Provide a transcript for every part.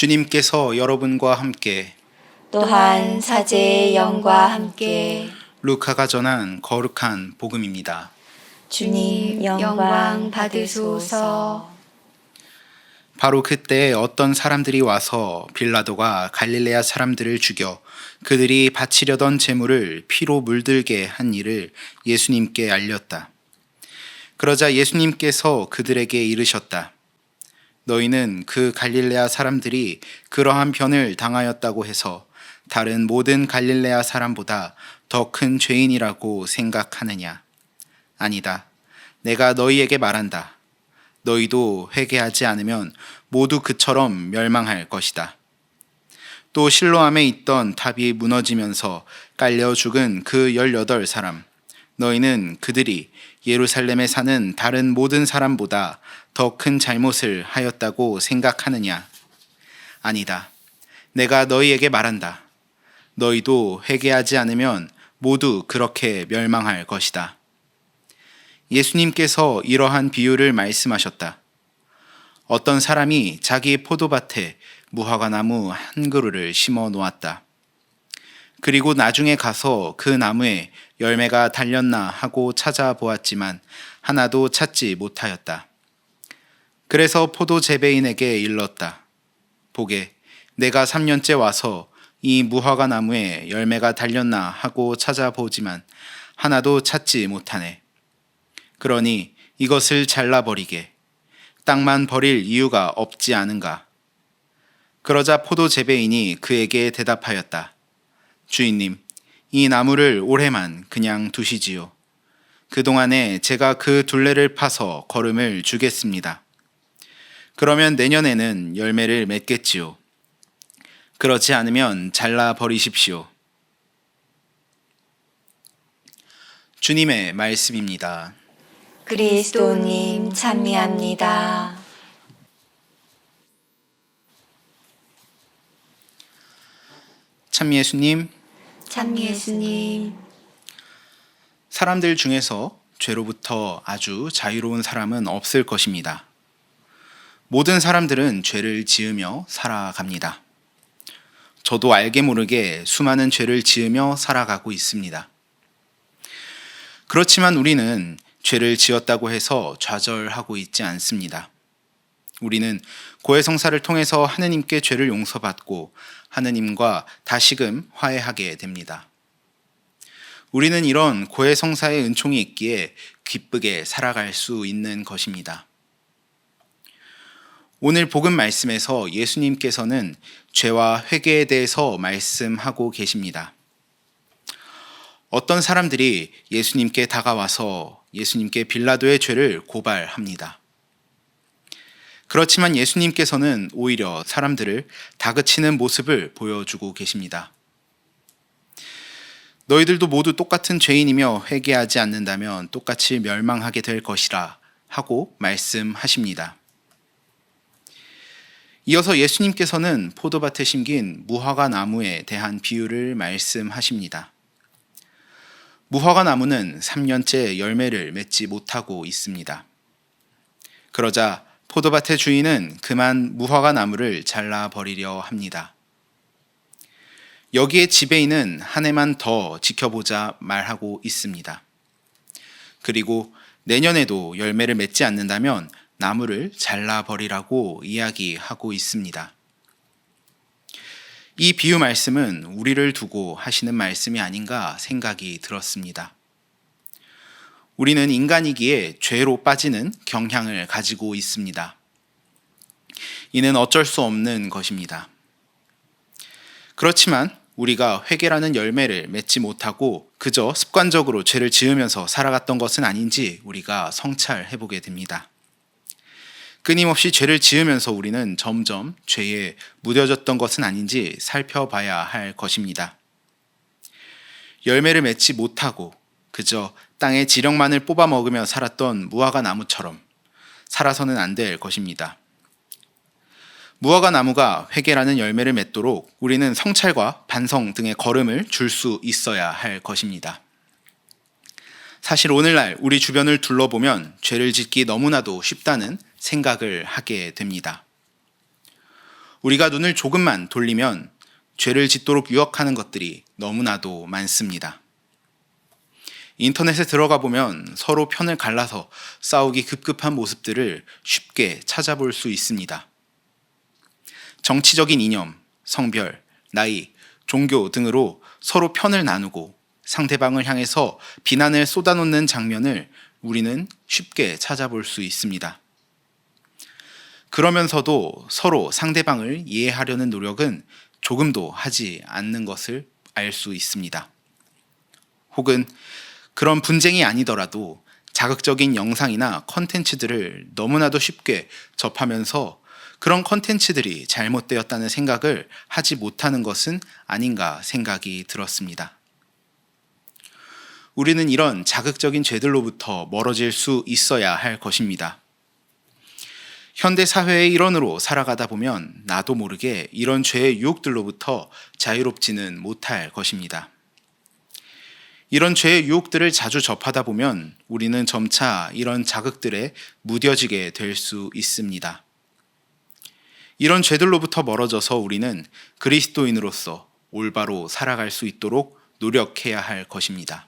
주님께서 여러분과 함께 또한 사제의 영과 함께 루카가 전한 거룩한 복음입니다. 주님 영광 받으소서. 바로 그때 어떤 사람들이 와서 빌라도가 갈릴레아 사람들을 죽여 그들이 바치려던 제물을 피로 물들게 한 일을 예수님께 알렸다. 그러자 예수님께서 그들에게 이르셨다. 너희는 그 갈릴레아 사람들이 그러한 변을 당하였다고 해서 다른 모든 갈릴레아 사람보다 더 큰 죄인이라고 생각하느냐? 아니다. 내가 너희에게 말한다. 너희도 회개하지 않으면 모두 그처럼 멸망할 것이다. 또 실로암에 있던 탑이 무너지면서 깔려 죽은 그 18사람, 너희는 그들이 예루살렘에 사는 다른 모든 사람보다 더 큰 잘못을 하였다고 생각하느냐? 아니다. 내가 너희에게 말한다. 너희도 회개하지 않으면 모두 그렇게 멸망할 것이다. 예수님께서 이러한 비유를 말씀하셨다. 어떤 사람이 자기 포도밭에 무화과나무 한 그루를 심어 놓았다. 그리고 나중에 가서 그 나무에 열매가 달렸나 하고 찾아보았지만 하나도 찾지 못하였다. 그래서 포도 재배인에게 일렀다. 보게, 내가 3년째 와서 이 무화과 나무에 열매가 달렸나 하고 찾아보지만 하나도 찾지 못하네. 그러니 이것을 잘라버리게. 땅만 버릴 이유가 없지 않은가. 그러자 포도 재배인이 그에게 대답하였다. 주인님, 이 나무를 올해만 그냥 두시지요. 그동안에 제가 그 둘레를 파서 거름을 주겠습니다. 그러면 내년에는 열매를 맺겠지요. 그렇지 않으면 잘라버리십시오. 주님의 말씀입니다. 그리스도님 찬미합니다. 참 예수님, 참 예수님, 사람들 중에서 죄로부터 아주 자유로운 사람은 없을 것입니다. 모든 사람들은 죄를 지으며 살아갑니다. 저도 알게 모르게 수많은 죄를 지으며 살아가고 있습니다. 그렇지만 우리는 죄를 지었다고 해서 좌절하고 있지 않습니다. 우리는 고해성사를 통해서 하느님께 죄를 용서받고 하느님과 다시금 화해하게 됩니다. 우리는 이런 고해성사의 은총이 있기에 기쁘게 살아갈 수 있는 것입니다. 오늘 복음 말씀에서 예수님께서는 죄와 회개에 대해서 말씀하고 계십니다. 어떤 사람들이 예수님께 다가와서 예수님께 빌라도의 죄를 고발합니다. 그렇지만 예수님께서는 오히려 사람들을 다그치는 모습을 보여주고 계십니다. 너희들도 모두 똑같은 죄인이며 회개하지 않는다면 똑같이 멸망하게 될 것이라 하고 말씀하십니다. 이어서 예수님께서는 포도밭에 심긴 무화과 나무에 대한 비유를 말씀하십니다. 무화과 나무는 3년째 열매를 맺지 못하고 있습니다. 그러자 포도밭의 주인은 그만 무화과 나무를 잘라버리려 합니다. 여기에 지배인은 한 해만 더 지켜보자 말하고 있습니다. 그리고 내년에도 열매를 맺지 않는다면 나무를 잘라버리라고 이야기하고 있습니다. 이 비유 말씀은 우리를 두고 하시는 말씀이 아닌가 생각이 들었습니다. 우리는 인간이기에 죄로 빠지는 경향을 가지고 있습니다. 이는 어쩔 수 없는 것입니다. 그렇지만 우리가 회개라는 열매를 맺지 못하고 그저 습관적으로 죄를 지으면서 살아갔던 것은 아닌지 우리가 성찰해 보게 됩니다. 끊임없이 죄를 지으면서 우리는 점점 죄에 무뎌졌던 것은 아닌지 살펴봐야 할 것입니다. 열매를 맺지 못하고 그저 땅의 지력만을 뽑아 먹으며 살았던 무화과 나무처럼 살아서는 안 될 것입니다. 무화과 나무가 회개라는 열매를 맺도록 우리는 성찰과 반성 등의 걸음을 줄 수 있어야 할 것입니다. 사실 오늘날 우리 주변을 둘러보면 죄를 짓기 너무나도 쉽다는 생각을 하게 됩니다. 우리가 눈을 조금만 돌리면 죄를 짓도록 유혹하는 것들이 너무나도 많습니다. 인터넷에 들어가 보면 서로 편을 갈라서 싸우기 급급한 모습들을 쉽게 찾아볼 수 있습니다. 정치적인 이념, 성별, 나이, 종교 등으로 서로 편을 나누고 상대방을 향해서 비난을 쏟아놓는 장면을 우리는 쉽게 찾아볼 수 있습니다. 그러면서도 서로 상대방을 이해하려는 노력은 조금도 하지 않는 것을 알 수 있습니다. 혹은 그런 분쟁이 아니더라도 자극적인 영상이나 컨텐츠들을 너무나도 쉽게 접하면서 그런 컨텐츠들이 잘못되었다는 생각을 하지 못하는 것은 아닌가 생각이 들었습니다. 우리는 이런 자극적인 죄들로부터 멀어질 수 있어야 할 것입니다. 현대 사회의 일원으로 살아가다 보면 나도 모르게 이런 죄의 유혹들로부터 자유롭지는 못할 것입니다. 이런 죄의 유혹들을 자주 접하다 보면 우리는 점차 이런 자극들에 무뎌지게 될 수 있습니다. 이런 죄들로부터 멀어져서 우리는 그리스도인으로서 올바로 살아갈 수 있도록 노력해야 할 것입니다.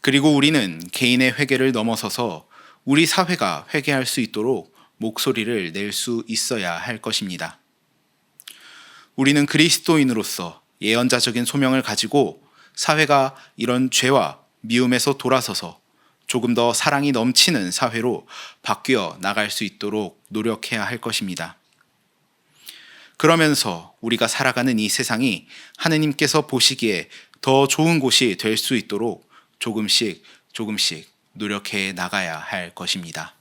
그리고 우리는 개인의 회개를 넘어서서 우리 사회가 회개할 수 있도록 목소리를 낼 수 있어야 할 것입니다. 우리는 그리스도인으로서 예언자적인 소명을 가지고 사회가 이런 죄와 미움에서 돌아서서 조금 더 사랑이 넘치는 사회로 바뀌어 나갈 수 있도록 노력해야 할 것입니다. 그러면서 우리가 살아가는 이 세상이 하느님께서 보시기에 더 좋은 곳이 될 수 있도록 조금씩 노력해 나가야 할 것입니다.